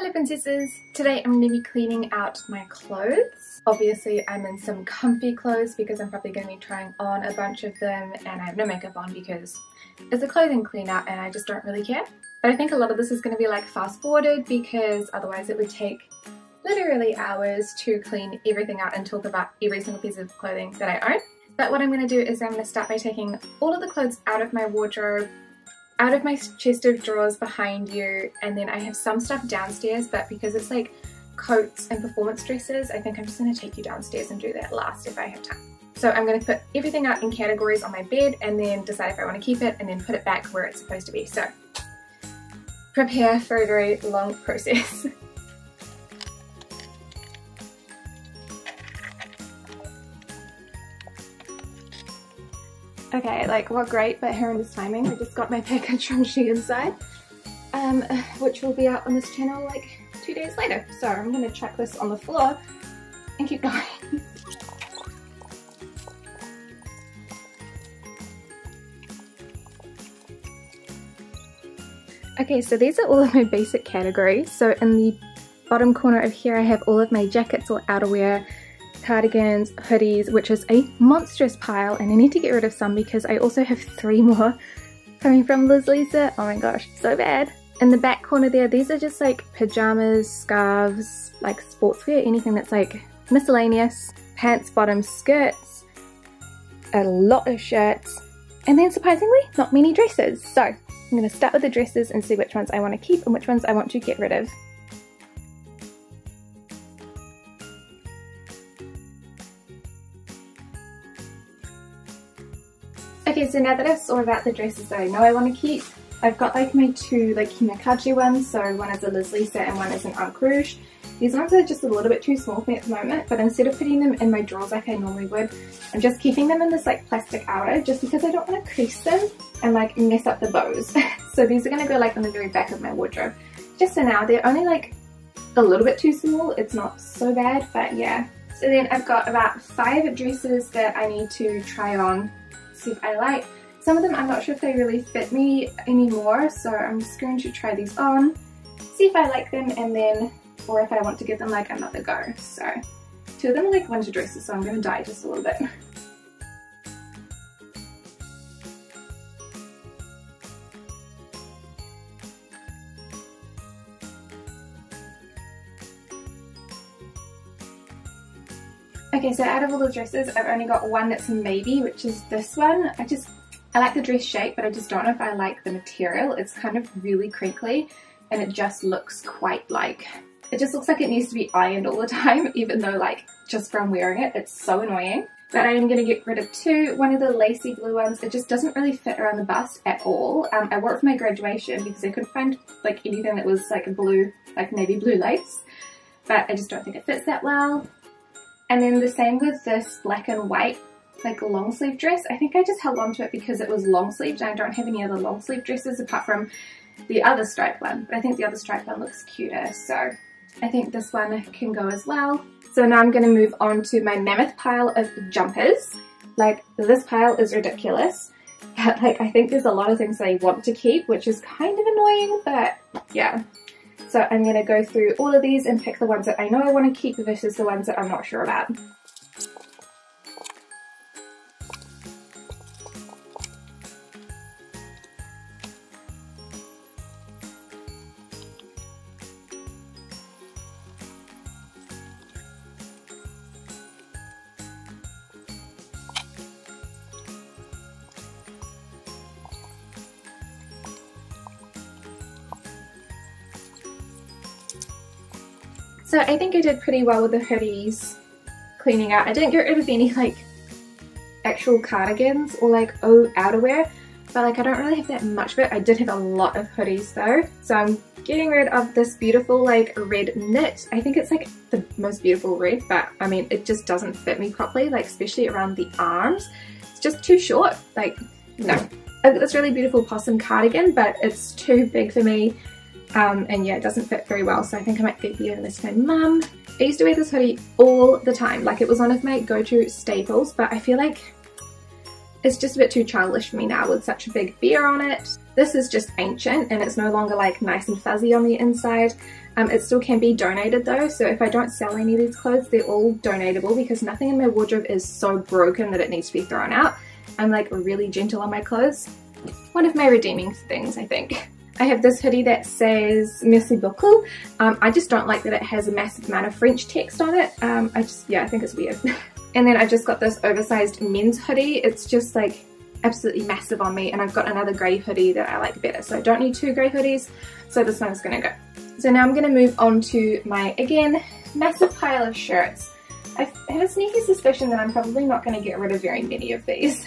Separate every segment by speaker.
Speaker 1: Hello princesses! Today I'm going to be cleaning out my clothes. Obviously I'm in some comfy clothes because I'm probably going to be trying on a bunch of them, and I have no makeup on because it's a clothing clean out and I just don't really care. But I think a lot of this is going to be like fast forwarded because otherwise it would take literally hours to clean everything out and talk about every single piece of clothing that I own. But what I'm going to do is I'm going to start by taking all of the clothes out of my wardrobe, out of my chest of drawers behind you, and then I have some stuff downstairs, but because it's like coats and performance dresses, I think I'm just going to take you downstairs and do that last if I have time. So I'm going to put everything out in categories on my bed and then decide if I want to keep it and then put it back where it's supposed to be. So prepare for a very long process. Okay, like what great but horrendous timing. I just got my package from Inside, which will be out on this channel like 2 days later. So I'm going to chuck this on the floor and keep going. Okay, so these are all of my basic categories. So in the bottom corner of here I have all of my jackets or outerwear, cardigans, hoodies, which is a monstrous pile, and I need to get rid of some because I also have 3 more coming from Liz Lisa. Oh my gosh, so bad. In the back corner there, these are just like pajamas, scarves, like sportswear, anything that's like miscellaneous, pants, bottoms, skirts, a lot of shirts, and then surprisingly not many dresses. So I'm going to start with the dresses and see which ones I want to keep and which ones I want to get rid of. Okay, so now that I've saw about the dresses that I know I want to keep, I've got like my 2 like Himakachi ones, so one is a Liz Lisa and one is an Arc Rouge. These ones are just a little bit too small for me at the moment, but instead of putting them in my drawers like I normally would, I'm just keeping them in this like plastic outer just because I don't want to crease them and like mess up the bows. So these are going to go like on the very back of my wardrobe. Just for now, they're only like a little bit too small, it's not so bad, but yeah. So then I've got about 5 dresses that I need to try on, see if I like. Some of them I'm not sure if they really fit me anymore, so I'm just going to try these on, see if I like them, and then, or if I want to give them like another go. So 2 of them are like winter dresses, so I'm going to dye just a little bit. Okay, so out of all the dresses, I've only got one that's maybe, which is this one. I like the dress shape, but I just don't know if I like the material. It's kind of really crinkly, and it just looks quite like, it just looks like it needs to be ironed all the time, even though like just from wearing it, it's so annoying. But I am going to get rid of 2. One of the lacy blue ones, it just doesn't really fit around the bust at all. I wore it for my graduation because I couldn't find like anything that was like blue, like navy blue lace, but I just don't think it fits that well. And then the same with this black and white like long sleeve dress. I think I just held on to it because it was long sleeved and I don't have any other long sleeve dresses apart from the other striped one, but I think the other striped one looks cuter, so I think this one can go as well. So now I'm going to move on to my mammoth pile of jumpers. Like this pile is ridiculous, but like I think there's a lot of things that I want to keep, which is kind of annoying, but yeah. So I'm going to go through all of these and pick the ones that I know I want to keep versus the ones that I'm not sure about. So I think I did pretty well with the hoodies cleaning out. I didn't get rid of any like actual cardigans or like outerwear, but like I don't really have that much of it. I did have a lot of hoodies though. So I'm getting rid of this beautiful like red knit. I think it's like the most beautiful red, but I mean it just doesn't fit me properly, like especially around the arms. It's just too short, like no. I've got this really beautiful possum cardigan, but it's too big for me. And yeah, it doesn't fit very well, so I think I might give this to my mum. I used to wear this hoodie all the time, like it was one of my go-to staples, but I feel like It's just a bit too childish for me now with such a big beer on it. This is just ancient and it's no longer like nice and fuzzy on the inside. It still can be donated though, so if I don't sell any of these clothes, they're all donatable because nothing in my wardrobe is so broken that it needs to be thrown out. I'm like really gentle on my clothes. One of my redeeming things, I think. I have this hoodie that says Merci beaucoup. I just don't like that it has a massive amount of French text on it. I think it's weird. And then I just got this oversized men's hoodie. It's just like absolutely massive on me, and I've got another grey hoodie that I like better, so I don't need two grey hoodies, so this one is gonna go. So now I'm gonna move on to my, again, massive pile of shirts. I have a sneaky suspicion that I'm probably not gonna get rid of very many of these.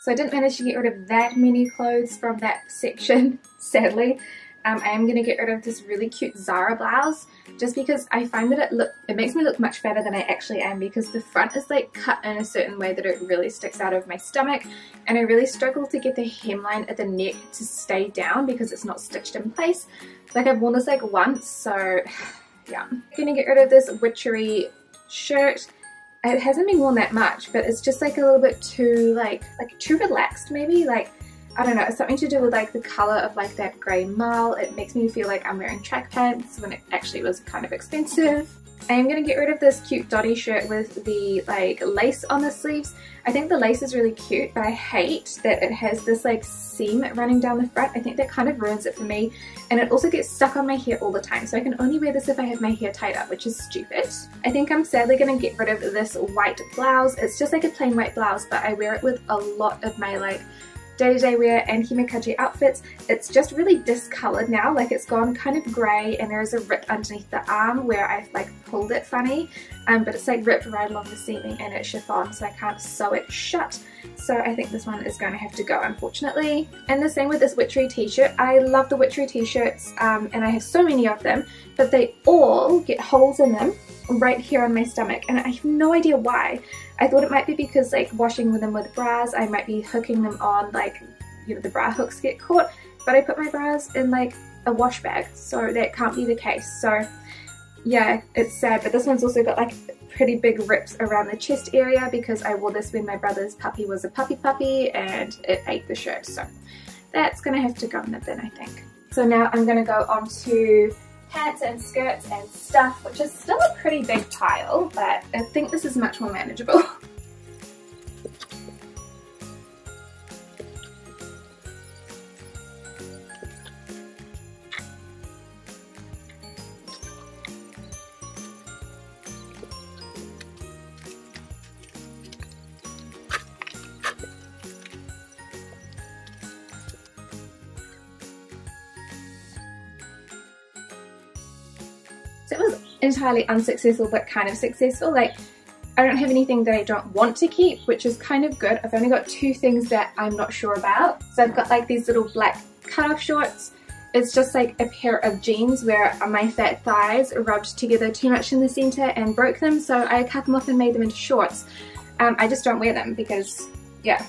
Speaker 1: So I didn't manage to get rid of that many clothes from that section, sadly. I am going to get rid of this really cute Zara blouse just because I find that it makes me look much fatter than I actually am, because the front is like cut in a certain way that it really sticks out of my stomach, and I really struggle to get the hemline at the neck to stay down because it's not stitched in place. Like I've worn this like once, so yeah. I'm going to get rid of this witchery shirt. It hasn't been worn that much, but it's just like a little bit too like too relaxed maybe. Like, I don't know, it's something to do with like the colour of like that grey marl. It makes me feel like I'm wearing track pants when it actually was kind of expensive. I am going to get rid of this cute dotty shirt with the like lace on the sleeves. I think the lace is really cute, but I hate that it has this like seam running down the front. I think that kind of ruins it for me, and it also gets stuck on my hair all the time, so I can only wear this if I have my hair tied up, which is stupid. I think I'm sadly going to get rid of this white blouse. It's just like a plain white blouse, but I wear it with a lot of my like day-to-day wear and himekaji outfits. It's just really discoloured now, like it's gone kind of grey, and there is a rip underneath the arm where I've like pulled it funny, but it's like ripped right along the seaming and it's chiffon, so I can't sew it shut. So I think this one is going to have to go, unfortunately. And the same with this witchery t-shirt. I love the witchery t-shirts, and I have so many of them, but they all get holes in them right here on my stomach, and I have no idea why. I thought it might be because like washing them with bras, I might be hooking them on, like, you know, the bra hooks get caught, but I put my bras in like a wash bag, so that can't be the case. So yeah, it's sad, but this one's also got like pretty big rips around the chest area because I wore this when my brother's puppy was a puppy and it ate the shirt, so that's gonna have to go in the bin, I think. So now I'm gonna go on to pants and skirts and stuff, which is still a pretty big pile, but I think this is much more manageable. So it was entirely unsuccessful, but kind of successful. Like, I don't have anything that I don't want to keep, which is kind of good. I've only got two things that I'm not sure about. So I've got like these little black cutoff shorts. It's just like a pair of jeans where my fat thighs rubbed together too much in the center and broke them, so I cut them off and made them into shorts. I just don't wear them because, yeah,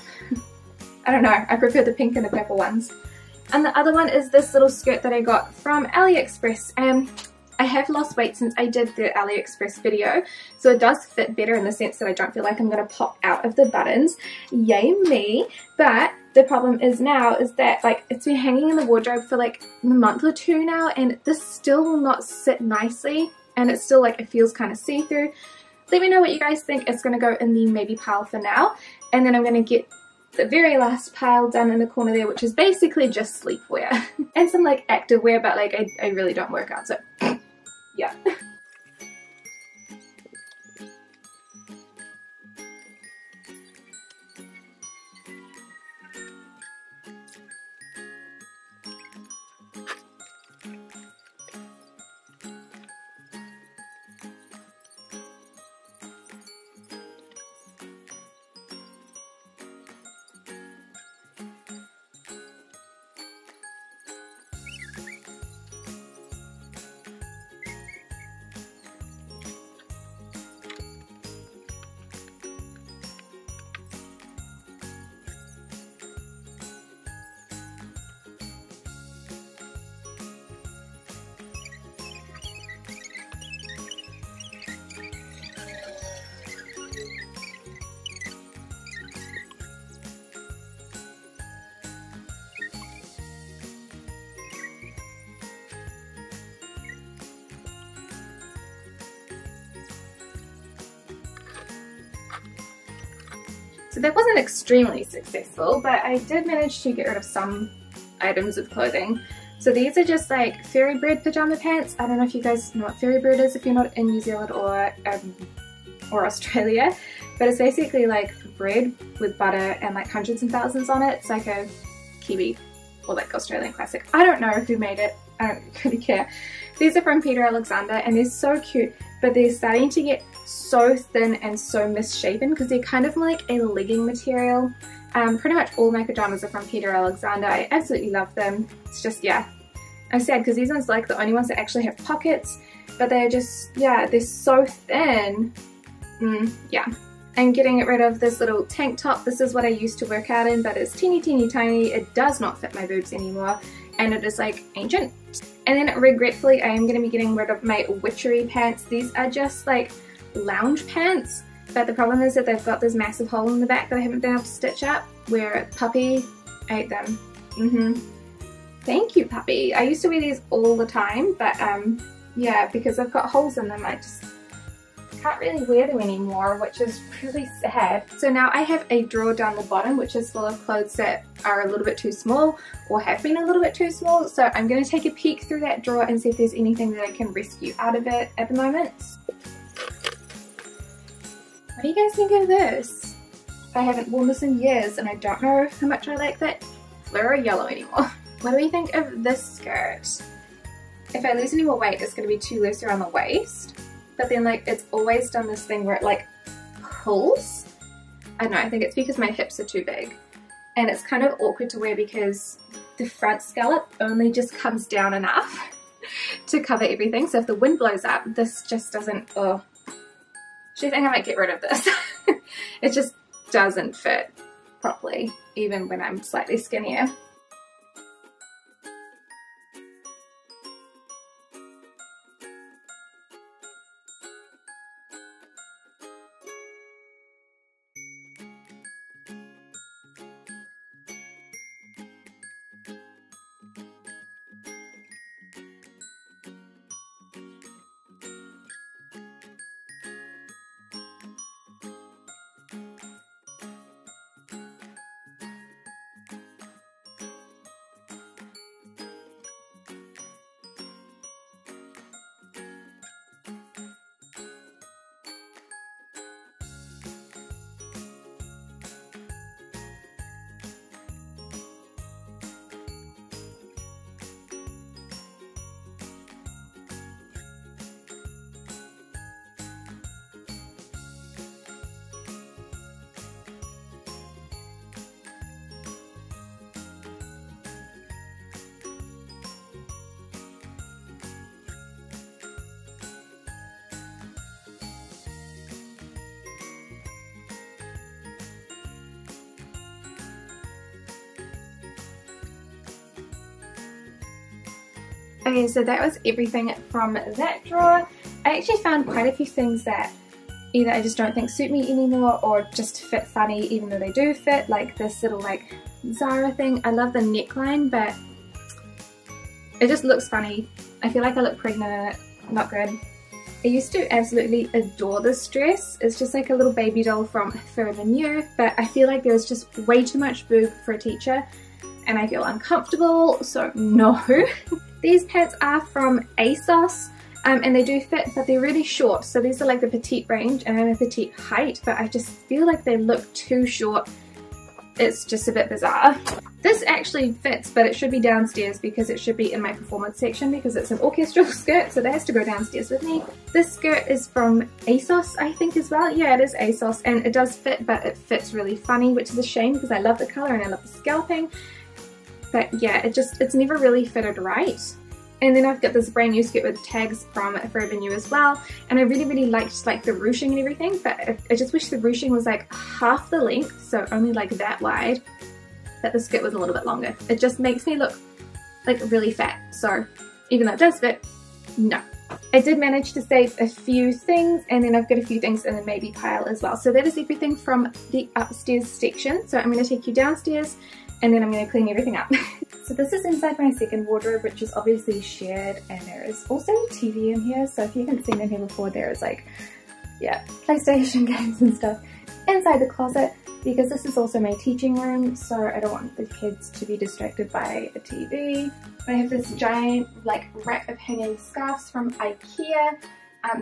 Speaker 1: I don't know, I prefer the pink and the purple ones. And the other one is this little skirt that I got from AliExpress. I have lost weight since I did the AliExpress video, so it does fit better in the sense that I don't feel like I'm going to pop out of the buttons. Yay me! But the problem is now is that like it's been hanging in the wardrobe for like a month or two now, and this still will not sit nicely, and it's still like it feels kind of see-through. Let me know what you guys think. It's going to go in the maybe pile for now, and then I'm going to get the very last pile done in the corner there, which is basically just sleepwear and some like activewear, but like I really don't work out, so yeah. So that wasn't extremely successful, but I did manage to get rid of some items of clothing. So these are just like fairy bread pajama pants. I don't know if you guys know what fairy bread is if you're not in New Zealand or Australia, but it's basically like bread with butter and like hundreds and thousands on it. It's like a Kiwi or like Australian classic. I don't know who made it. I don't really care. These are from Peter Alexander and they're so cute, but they're starting to get so thin and so misshapen because they're kind of like a legging material. Pretty much all my pajamas are from Peter Alexander. I absolutely love them. It's just, yeah, I'm sad because these ones are like the only ones that actually have pockets, but they're just, yeah, they're so thin. Yeah. I'm getting rid of this little tank top. This is what I used to work out in, but it's teeny tiny. It does not fit my boobs anymore and it is like ancient. And then regretfully I am going to be getting rid of my witchery pants. These are just like lounge pants, but the problem is that they've got this massive hole in the back that I haven't been able to stitch up where Puppy ate them. Thank you, Puppy. I used to wear these all the time, but yeah, because I've got holes in them I just can't really wear them anymore, which is really sad. So now I have a drawer down the bottom which is full of clothes that are a little bit too small or have been a little bit too small, so I'm going to take a peek through that drawer and see if there's anything that I can rescue out of it at the moment. What do you guys think of this? I haven't worn this in years and I don't know how much I like that fluoro yellow anymore. What do we think of this skirt? If I lose any more weight it's going to be too loose around the waist, but then like it's always done this thing where it like pulls. I don't know, I think it's because my hips are too big and it's kind of awkward to wear because the front scallop only just comes down enough to cover everything, so if the wind blows up this just doesn't, oh. Do you think I might get rid of this? It just doesn't fit properly, even when I'm slightly skinnier. Okay, so that was everything from that drawer. I actually found quite a few things that either I just don't think suit me anymore or just fit funny even though they do fit, like this little like Zara thing. I love the neckline but it just looks funny. I feel like I look pregnant in it. Not good. I used to absolutely adore this dress. It's just like a little baby doll from Forever New, but I feel like there's just way too much boob for a teacher and I feel uncomfortable, so no. These pants are from ASOS and they do fit, but they're really short. So these are like the petite range and I'm a petite height, but I just feel like they look too short. It's just a bit bizarre. This actually fits, but it should be downstairs because it should be in my performance section because it's an orchestral skirt, so that has to go downstairs with me. This skirt is from ASOS, I think, as well. Yeah, it is ASOS, and it does fit, but it fits really funny, which is a shame because I love the color and I love the scalping. But yeah, it's never really fitted right. And then I've got this brand new skirt with tags from Forever New as well, and I really liked like the ruching and everything, but I just wish the ruching was like half the length, so only like that wide, but the skirt was a little bit longer. It just makes me look like really fat, so even though it does fit, no. I did manage to save a few things, and then I've got a few things in the maybe pile as well. So that is everything from the upstairs section, so I'm going to take you downstairs and then I'm going to clean everything up. So this is inside my second wardrobe, which is obviously shared, and there is also a TV in here, so if you haven't seen it here before, there is like, yeah, PlayStation games and stuff inside the closet, because this is also my teaching room, so I don't want the kids to be distracted by a TV. I have this giant like rack of hanging scarves from IKEA,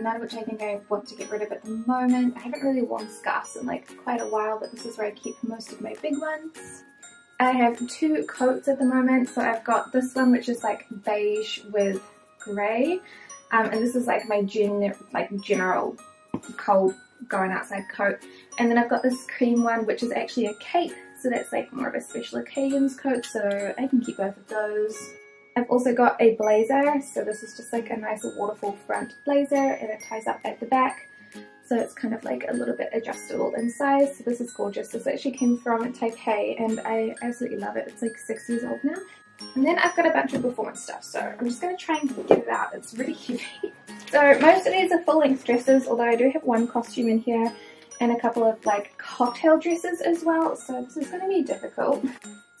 Speaker 1: none of which I think I want to get rid of at the moment. I haven't really worn scarves in like quite a while, but this is where I keep most of my big ones. I have two coats at the moment, so I've got this one which is like beige with grey, and this is like my general cold going outside coat, and then I've got this cream one which is actually a cape, so that's like more of a special occasions coat, so I can keep both of those. I've also got a blazer, so this is just like a nice waterfall front blazer and it ties up at the back. So it's kind of like a little bit adjustable in size. So this is gorgeous. This actually came from Taipei and I absolutely love it. It's like 6 years old now. And then I've got a bunch of performance stuff. So I'm just going to try and get it out. It's really heavy. So most of these are full length dresses, although I do have one costume in here and a couple of like cocktail dresses as well. So this is going to be difficult.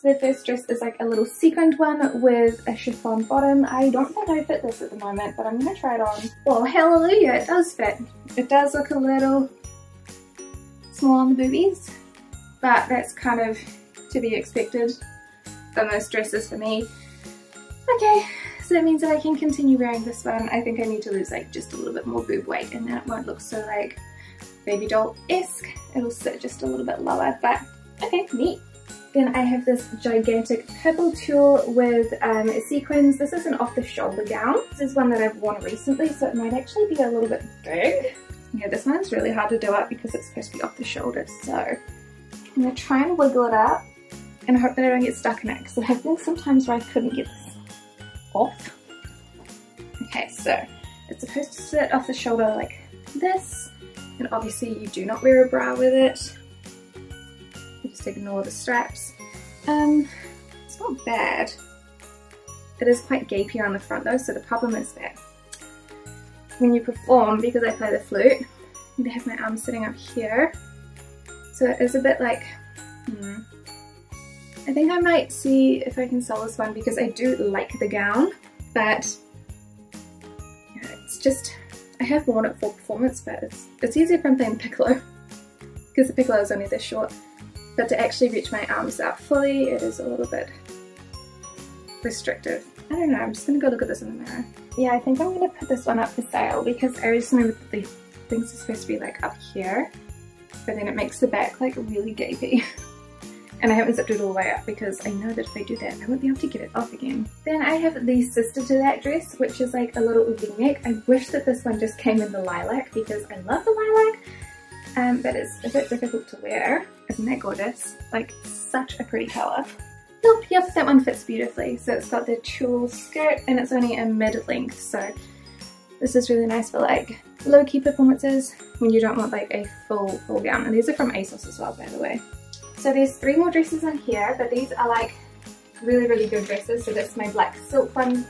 Speaker 1: So the first dress is like a little sequined one with a chiffon bottom. I don't think I fit this at the moment, but I'm going to try it on. Well, hallelujah, it does fit. It does look a little small on the boobies, but that's kind of to be expected from most dresses for me. Okay, so that means that I can continue wearing this one. I think I need to lose like just a little bit more boob weight and then it won't look so like baby doll-esque. It'll sit just a little bit lower, but okay, neat. Then I have this gigantic purple tulle with sequins. This is an off-the-shoulder gown. This is one that I've worn recently, so it might actually be a little bit big. Yeah, this one's really hard to do up because it's supposed to be off the shoulder, so I'm going to try and wiggle it up and hope that I don't get stuck in it, because there have been some times where I couldn't get this off. Okay, so it's supposed to sit off the shoulder like this, and obviously you do not wear a bra with it. Just ignore the straps. It's not bad. It is quite gapey on the front though, so the problem is that when you perform, because I play the flute, I need to have my arms sitting up here. So it is a bit like, I think I might see if I can sell this one because I do like the gown, but yeah, it's just, I have worn it for performance, but it's easier if I'm playing piccolo because the piccolo is only this short. But to actually reach my arms out fully, it is a little bit restrictive. I don't know, I'm just going to go look at this in the mirror. Yeah, I think I'm going to put this one up for sale because I just remember that the things are supposed to be like up here, but then it makes the back like really gapey. And I haven't zipped it all the way up because I know that if I do that, I won't be able to get it off again. Then I have the sister to that dress, which is like a little v-neck. I wish that this one just came in the lilac because I love the lilac. But it's a bit difficult to wear. Isn't that gorgeous? Like, such a pretty colour. Yep, that one fits beautifully. So it's got the tulle skirt and it's only a mid-length, so this is really nice for like low-key performances when you don't want like a full gown. And these are from ASOS as well, by the way. So there's 3 more dresses in here, but these are like really good dresses. So that's my black silk one.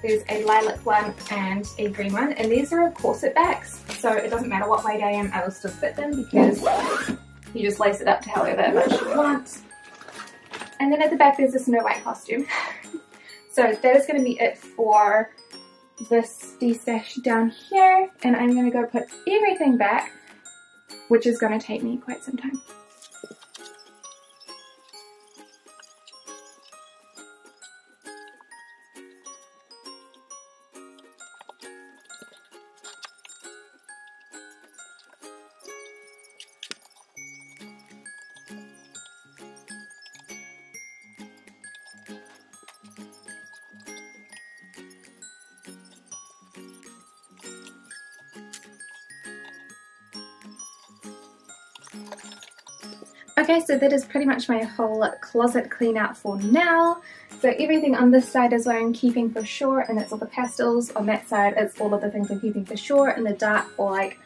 Speaker 1: There's a lilac one and a green one, and these are corset backs, so it doesn't matter what weight I am, I will still fit them because you just lace it up to however much you want. And then at the back there's this Snow White costume. So that is going to be it for this de-stash down here, and I'm going to go put everything back, which is going to take me quite some time. Okay, so that is pretty much my whole closet clean out for now. So everything on this side is what I'm keeping for sure, and it's all the pastels. On that side, it's all of the things I'm keeping for sure, and the dark or like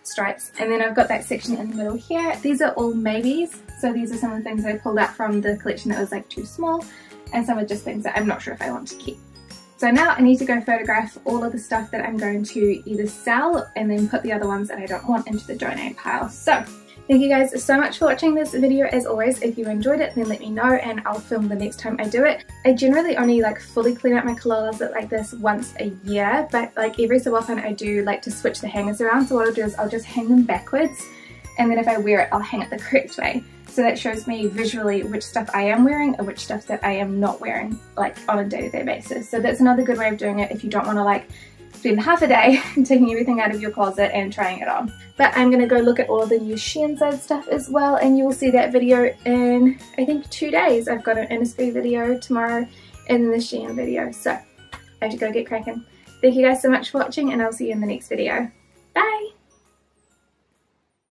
Speaker 1: stripes. And then I've got that section in the middle here. These are all maybes. So these are some of the things I pulled out from the collection that was like too small, and some are just things that I'm not sure if I want to keep. So now I need to go photograph all of the stuff that I'm going to either sell and then put the other ones that I don't want into the donate pile. So thank you guys so much for watching this video. As always, if you enjoyed it, then let me know and I'll film the next time I do it. I generally only like fully clean out my closet like this once a year, but like every so often I do like to switch the hangers around. So what I'll do is I'll just hang them backwards, and then if I wear it, I'll hang it the correct way. So that shows me visually which stuff I am wearing and which stuff that I am not wearing, like on a day-to-day basis. So that's another good way of doing it if you don't want to like spend half a day taking everything out of your closet and trying it on. But I'm going to go look at all of the new Shein side stuff as well, and you will see that video in I think 2 days. I've got an Innisfree video tomorrow and then the Shein video, so I have to go get cracking. Thank you guys so much for watching, and I'll see you in the next video. Bye!